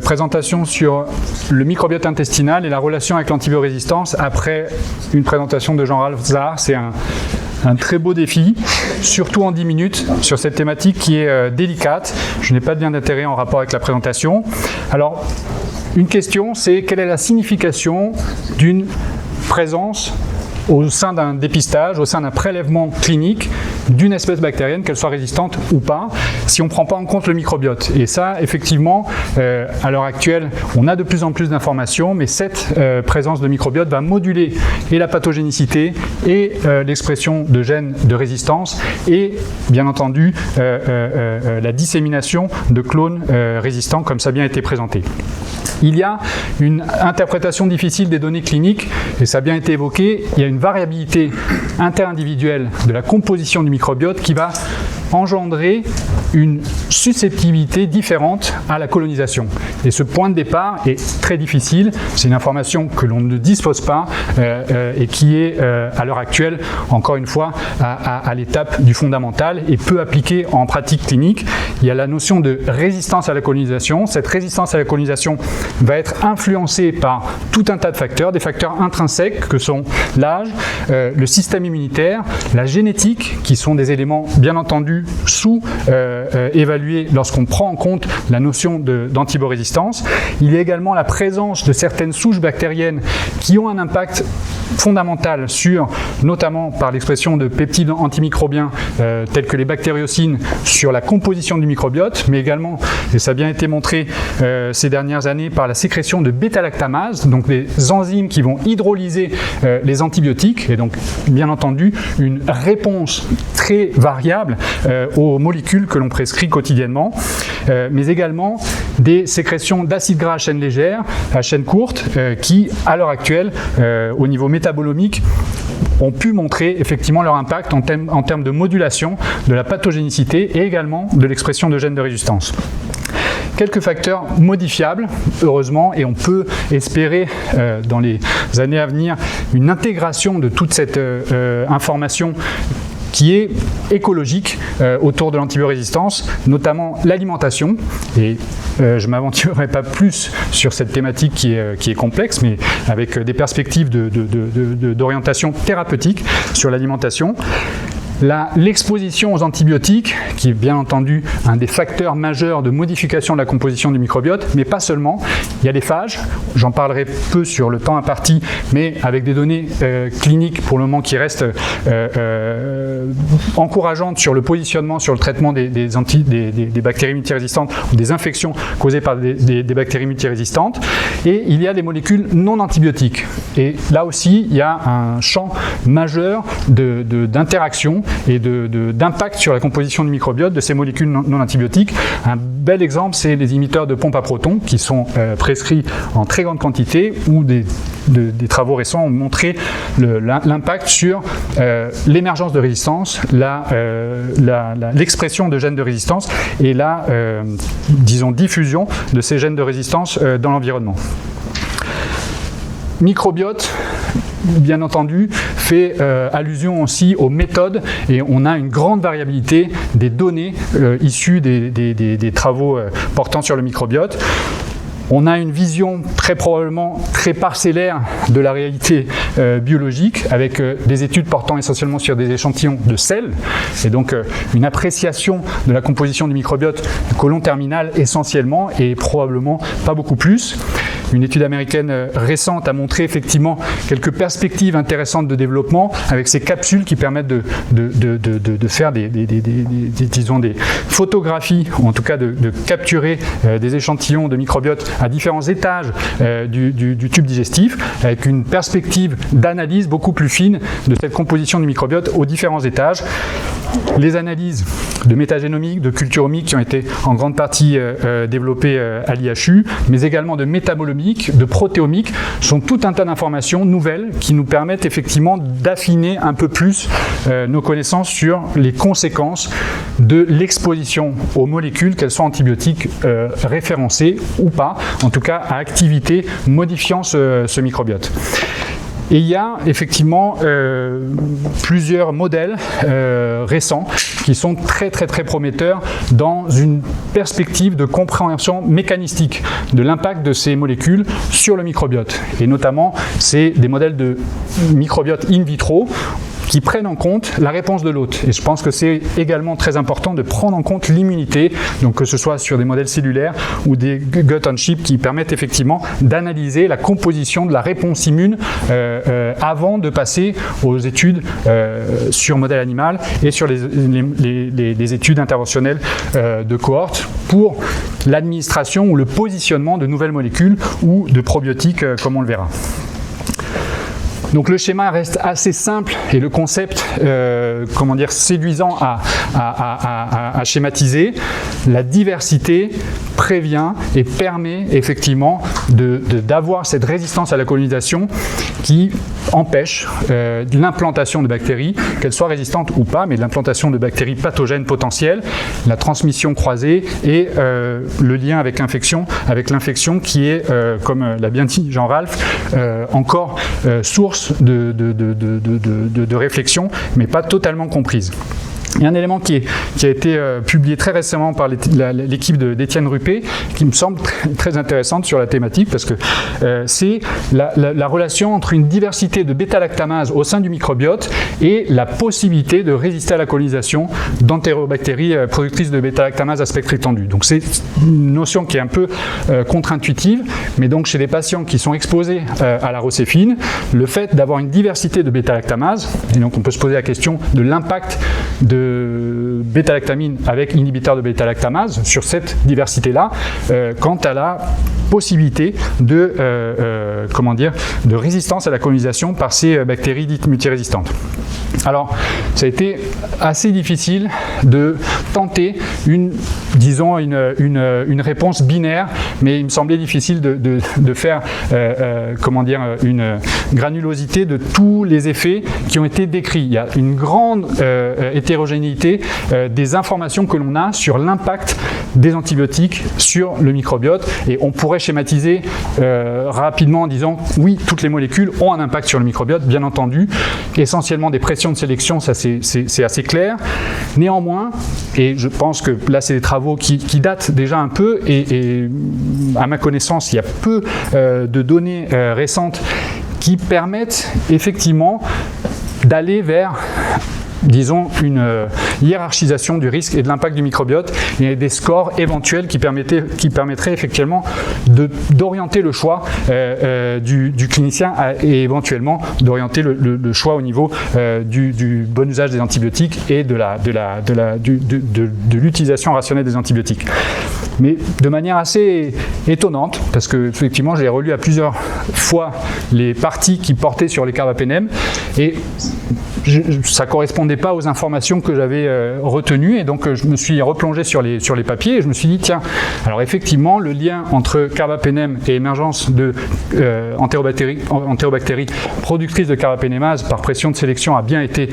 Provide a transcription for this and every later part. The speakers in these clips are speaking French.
présentation sur le microbiote intestinal et la relation avec l'antibiorésistance après une présentation de Jean-Ralph Zahar. C'est un très beau défi, surtout en 10 minutes, sur cette thématique qui est délicate. Je n'ai pas de lien d'intérêt en rapport avec la présentation. Alors, une question, c'est quelle est la signification d'une présence au sein d'un dépistage, au sein d'un prélèvement clinique d'une espèce bactérienne, qu'elle soit résistante ou pas, si on ne prend pas en compte le microbiote. Et ça, effectivement, à l'heure actuelle, on a de plus en plus d'informations, mais cette présence de microbiote va moduler et la pathogénicité et l'expression de gènes de résistance et, bien entendu, la dissémination de clones résistants, comme ça a bien été présenté. Il y a une interprétation difficile des données cliniques, et ça a bien été évoqué, il y a une variabilité interindividuelle de la composition du microbiote qui va engendrer une susceptibilité différente à la colonisation. Et ce point de départ est très difficile, c'est une information que l'on ne dispose pas et qui est à l'heure actuelle, encore une fois, à l'étape du fondamental et peu appliquée en pratique clinique. Il y a la notion de résistance à la colonisation. Cette résistance à la colonisation va être influencée par tout un tas de facteurs, des facteurs intrinsèques que sont l'âge, le système immunitaire, la génétique, qui sont des éléments bien entendu sous-évalués lorsqu'on prend en compte la notion d'antibiorésistance. Il y a également la présence de certaines souches bactériennes qui ont un impact fondamental sur, notamment par l'expression de peptides antimicrobiens tels que les bactériocines, sur la composition du microbiote, mais également, et ça a bien été montré ces dernières années, par la sécrétion de bêta-lactamases, donc des enzymes qui vont hydrolyser les antibiotiques, et donc bien entendu une réponse très variable aux molécules que l'on prescrit quotidiennement, mais également des sécrétions d'acides gras à chaîne légère, à chaîne courte, qui, à l'heure actuelle, au niveau métabolomique, ont pu montrer effectivement leur impact en termes de modulation de la pathogénicité et également de l'expression de gènes de résistance. Quelques facteurs modifiables, heureusement, et on peut espérer dans les années à venir une intégration de toute cette information qui est écologique autour de l'antibiorésistance, notamment l'alimentation. Et je ne m'aventurerai pas plus sur cette thématique qui est complexe, mais avec des perspectives d'orientation thérapeutique sur l'alimentation. L'exposition aux antibiotiques, qui est bien entendu un des facteurs majeurs de modification de la composition du microbiote, mais pas seulement. Il y a les phages, j'en parlerai peu sur le temps imparti, mais avec des données cliniques pour le moment qui restent encourageantes sur le positionnement, sur le traitement des bactéries multirésistantes ou des infections causées par des bactéries multirésistantes. Et il y a des molécules non antibiotiques. Et là aussi, il y a un champ majeur d'interaction et d'impact sur la composition du microbiote de ces molécules non antibiotiques. Un bel exemple, c'est les inhibiteurs de pompe à protons qui sont prescrits en très grande quantité, où des travaux récents ont montré l'impact sur l'émergence de résistance, l'expression de gènes de résistance et la, disons, diffusion de ces gènes de résistance dans l'environnement. Microbiote, bien entendu, fait allusion aussi aux méthodes, et on a une grande variabilité des données issues des travaux portant sur le microbiote. On a une vision très probablement très parcellaire de la réalité biologique, avec des études portant essentiellement sur des échantillons de sels, et donc une appréciation de la composition du microbiote du côlon terminal essentiellement, et probablement pas beaucoup plus. Une étude américaine récente a montré effectivement quelques perspectives intéressantes de développement avec ces capsules qui permettent de faire disons des photographies, ou en tout cas de capturer des échantillons de microbiote à différents étages du tube digestif, avec une perspective d'analyse beaucoup plus fine de cette composition du microbiote aux différents étages. Les analyses de métagénomique, de culturomique qui ont été en grande partie développées à l'IHU, mais également de métabolomique, de protéomique, sont tout un tas d'informations nouvelles qui nous permettent effectivement d'affiner un peu plus nos connaissances sur les conséquences de l'exposition aux molécules, qu'elles soient antibiotiques référencées ou pas, en tout cas à activité modifiant ce microbiote. Et il y a effectivement plusieurs modèles récents qui sont très prometteurs dans une perspective de compréhension mécanistique de l'impact de ces molécules sur le microbiote. Et notamment, c'est des modèles de microbiote in vitro qui prennent en compte la réponse de l'hôte. Et je pense que c'est également très important de prendre en compte l'immunité, donc que ce soit sur des modèles cellulaires ou des gut-on-chip qui permettent effectivement d'analyser la composition de la réponse immune avant de passer aux études sur modèle animal et sur les études interventionnelles de cohorte pour l'administration ou le positionnement de nouvelles molécules ou de probiotiques comme on le verra. Donc le schéma reste assez simple et le concept, séduisant à schématiser. La diversité prévient et permet effectivement d'avoir cette résistance à la colonisation qui empêche l'implantation de bactéries, qu'elles soient résistantes ou pas, mais l'implantation de bactéries pathogènes potentielles, la transmission croisée et le lien avec l'infection qui est, comme l'a bien dit Jean-Ralph, encore source de réflexion, mais pas totalement comprise. Il y a un élément qui a été publié très récemment par l'équipe d'Étienne Ruppé, qui me semble très intéressante sur la thématique, parce que c'est la relation entre une diversité de bêta-lactamase au sein du microbiote et la possibilité de résister à la colonisation d'entérobactéries productrices de bêta-lactamase à spectre étendu. Donc c'est une notion qui est un peu contre-intuitive, mais donc chez des patients qui sont exposés à la rocéphine, le fait d'avoir une diversité de bêta-lactamase, et donc on peut se poser la question de l'impact de bêta-lactamine avec inhibiteur de bêta-lactamase sur cette diversité-là, quant à la possibilité de résistance à la colonisation par ces bactéries dites multirésistantes. Alors, ça a été assez difficile de tenter une réponse binaire, mais il me semblait difficile de faire une granulosité de tous les effets qui ont été décrits. Il y a une grande hétérogénéité des informations que l'on a sur l'impact des antibiotiques sur le microbiote, et on pourrait schématiser rapidement en disant oui, toutes les molécules ont un impact sur le microbiote, bien entendu, essentiellement des pressions de sélection, ça c'est assez clair. Néanmoins, et je pense que là c'est des travaux qui datent déjà un peu, et à ma connaissance il y a peu de données récentes qui permettent effectivement d'aller vers, disons, une hiérarchisation du risque et de l'impact du microbiote et des scores éventuels qui permettraient effectivement d'orienter le choix du clinicien et éventuellement d'orienter le choix au niveau du bon usage des antibiotiques et de l'utilisation rationnelle des antibiotiques. Mais de manière assez étonnante, parce que effectivement j'ai relu à plusieurs fois les parties qui portaient sur les carbapénèmes et ça ne correspondait pas aux informations que j'avais retenues, et donc je me suis replongé sur les papiers et je me suis dit tiens, alors effectivement le lien entre carbapénème et émergence de entérobactéries productrices de carbapénémase par pression de sélection a bien été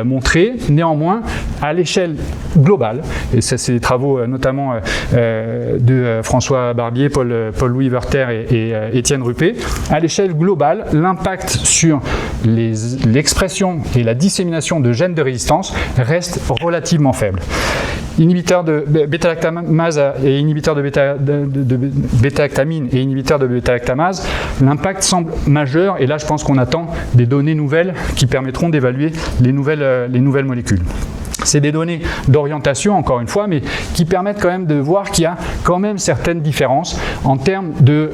montré. Néanmoins, à l'échelle globale, et ça c'est des travaux notamment de François Barbier, Paul-Louis Werther et Étienne Ruppé, à l'échelle globale, l'impact sur l'expression et la dissémination de gènes de résistance reste relativement faible. Inhibiteurs de bêta-lactamase et inhibiteurs de bêta-lactamine et inhibiteurs de bêta-lactamase, l'impact semble majeur, et là je pense qu'on attend des données nouvelles qui permettront d'évaluer les nouvelles molécules. C'est des données d'orientation, encore une fois, mais qui permettent quand même de voir qu'il y a quand même certaines différences en termes de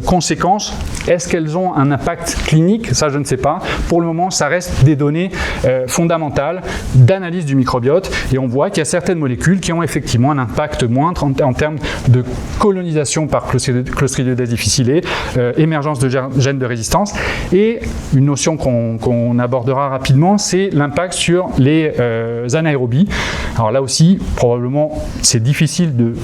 conséquences. Est-ce qu'elles ont un impact clinique? Ça, je ne sais pas. Pour le moment, ça reste des données fondamentales d'analyse du microbiote, et on voit qu'il y a certaines molécules qui ont effectivement un impact moindre en termes de colonisation par Clostridioides difficile, émergence de gènes de résistance, et une notion qu'on abordera rapidement, c'est l'impact sur les anaérobies. Alors là aussi, probablement, c'est difficile de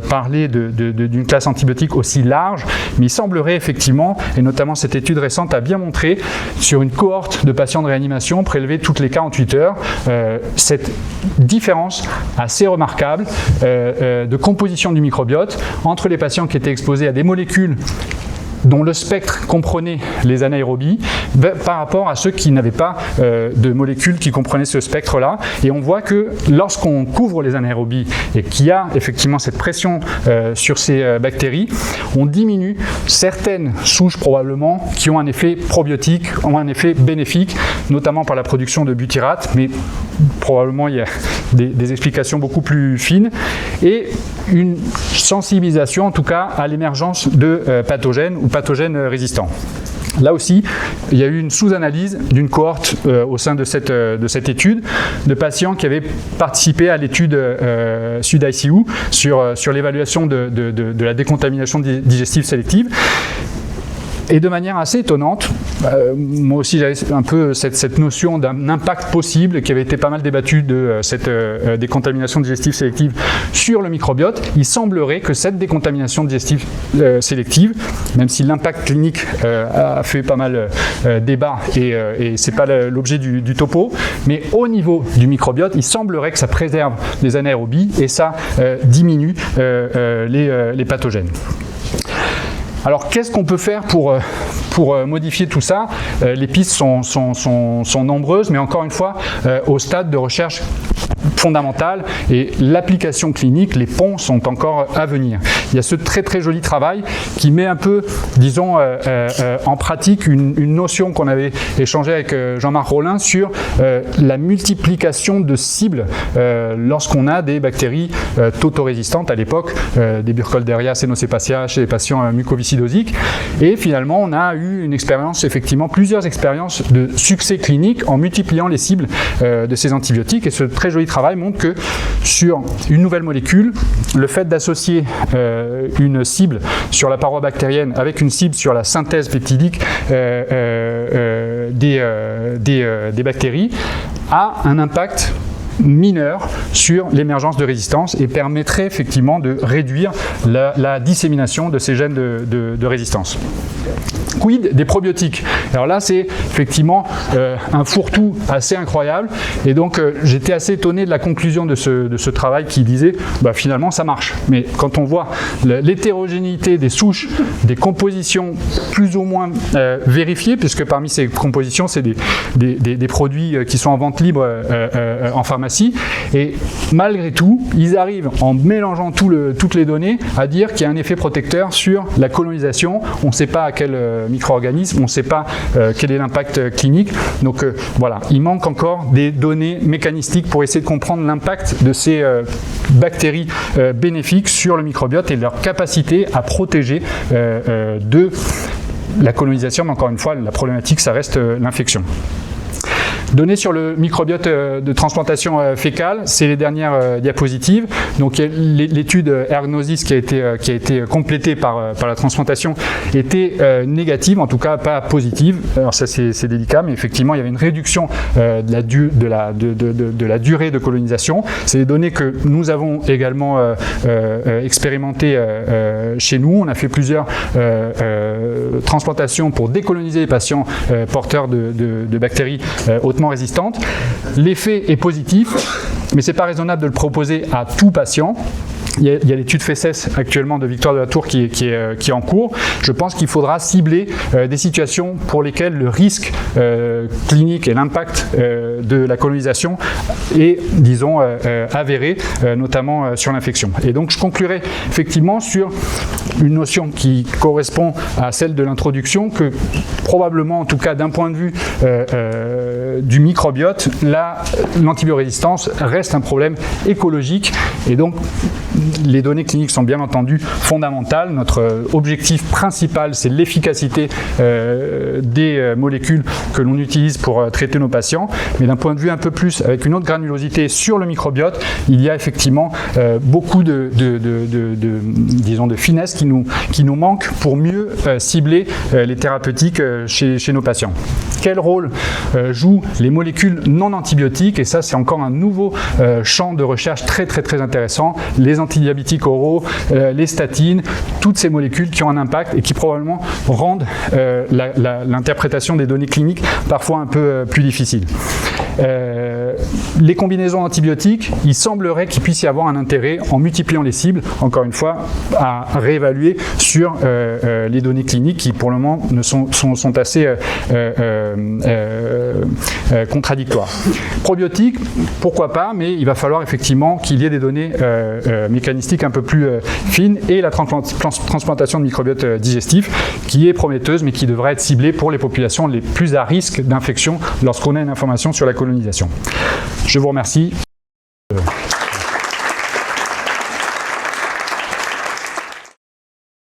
parler d'une classe antibiotique aussi large, mais il semblerait effectivement, et notamment cette étude récente a bien montré, sur une cohorte de patients de réanimation prélevés toutes les 48 heures, cette différence assez remarquable de composition du microbiote entre les patients qui étaient exposés à des molécules dont le spectre comprenait les anaérobies par rapport à ceux qui n'avaient pas de molécules qui comprenaient ce spectre-là. Et on voit que lorsqu'on couvre les anaérobies et qu'il y a effectivement cette pression sur ces bactéries, on diminue certaines souches probablement qui ont un effet probiotique, ont un effet bénéfique, notamment par la production de butyrate, mais probablement il y a des explications beaucoup plus fines, et une sensibilisation en tout cas à l'émergence de pathogènes ou pathogènes résistants. Là aussi, il y a eu une sous-analyse d'une cohorte au sein de cette étude de patients qui avaient participé à l'étude SUD-ICU sur l'évaluation de la décontamination digestive sélective. Et de manière assez étonnante, moi aussi j'avais un peu cette notion d'un impact possible qui avait été pas mal débattue de cette décontamination digestive sélective sur le microbiote. Il semblerait que cette décontamination digestive sélective, même si l'impact clinique a fait pas mal débat et c'est pas l'objet du topo, mais au niveau du microbiote, il semblerait que ça préserve les anaérobies et ça diminue les pathogènes. Alors, qu'est-ce qu'on peut faire pour modifier tout ça? Les pistes sont nombreuses, mais encore une fois, au stade de recherche fondamentale et l'application clinique, les ponts sont encore à venir. Il y a ce très très joli travail qui met un peu, disons, en pratique une notion qu'on avait échangée avec Jean-Marc Rollin sur la multiplication de cibles lorsqu'on a des bactéries tautorésistantes à l'époque, des Burkholderia cénocepacia chez les patients mucoviscidosiques. Et finalement, on a eu une expérience, effectivement, plusieurs expériences de succès clinique en multipliant les cibles de ces antibiotiques. Et ce très joli travail montre que sur une nouvelle molécule, le fait d'associer une cible sur la paroi bactérienne avec une cible sur la synthèse peptidique des bactéries a un impact mineur sur l'émergence de résistance et permettrait effectivement de réduire la dissémination de ces gènes de résistance. Quid des probiotiques? Alors là, c'est effectivement un fourre-tout assez incroyable et donc j'étais assez étonné de la conclusion de ce travail qui disait finalement ça marche. Mais quand on voit l'hétérogénéité des souches, des compositions plus ou moins vérifiées, puisque parmi ces compositions, c'est des produits qui sont en vente libre en pharmacie, et malgré tout, ils arrivent en mélangeant toutes les données à dire qu'il y a un effet protecteur sur la colonisation. On ne sait pas à quel micro-organisme, on ne sait pas quel est l'impact clinique. Donc voilà, il manque encore des données mécanistiques pour essayer de comprendre l'impact de ces bactéries bénéfiques sur le microbiote et leur capacité à protéger de la colonisation. Mais encore une fois, la problématique, ça reste l'infection. Données sur le microbiote de transplantation fécale, c'est les dernières diapositives. Donc l'étude Ergnosis qui a été complétée par la transplantation était négative, en tout cas pas positive. Alors ça c'est délicat, mais effectivement il y avait une réduction de la durée de colonisation. C'est des données que nous avons également expérimentées chez nous. On a fait plusieurs transplantations pour décoloniser les patients porteurs de bactéries hautement résistantes. L'effet est positif, mais ce n'est pas raisonnable de le proposer à tout patient. Il y a l'étude FESSES actuellement de Victoire de la Tour qui est en cours. Je pense qu'il faudra cibler des situations pour lesquelles le risque clinique et l'impact de la colonisation est, disons, avéré, notamment sur l'infection. Et donc je conclurai effectivement sur une notion qui correspond à celle de l'introduction, que probablement, en tout cas d'un point de vue du microbiote, l'antibiorésistance reste un problème écologique et donc les données cliniques sont bien entendu fondamentales. Notre objectif principal, c'est l'efficacité des molécules que l'on utilise pour traiter nos patients. Mais d'un point de vue un peu plus, avec une autre granulosité sur le microbiote, il y a effectivement beaucoup disons de finesse qui nous manque pour mieux cibler les thérapeutiques chez nos patients. Quel rôle jouent les molécules non antibiotiques? Et ça, c'est encore un nouveau champ de recherche très très très intéressant. Les antidiabétiques oraux, les statines, toutes ces molécules qui ont un impact et qui probablement rendent l'interprétation des données cliniques parfois un peu plus difficile. Les combinaisons antibiotiques, il semblerait qu'il puisse y avoir un intérêt en multipliant les cibles, encore une fois, à réévaluer sur les données cliniques qui, pour le moment, sont assez contradictoires. Probiotiques, pourquoi pas, mais il va falloir effectivement qu'il y ait des données mécanistiques un peu plus fines et la transplantation de microbiote digestif qui est prometteuse mais qui devrait être ciblée pour les populations les plus à risque d'infection lorsqu'on a une information sur la colonisation. Je vous remercie.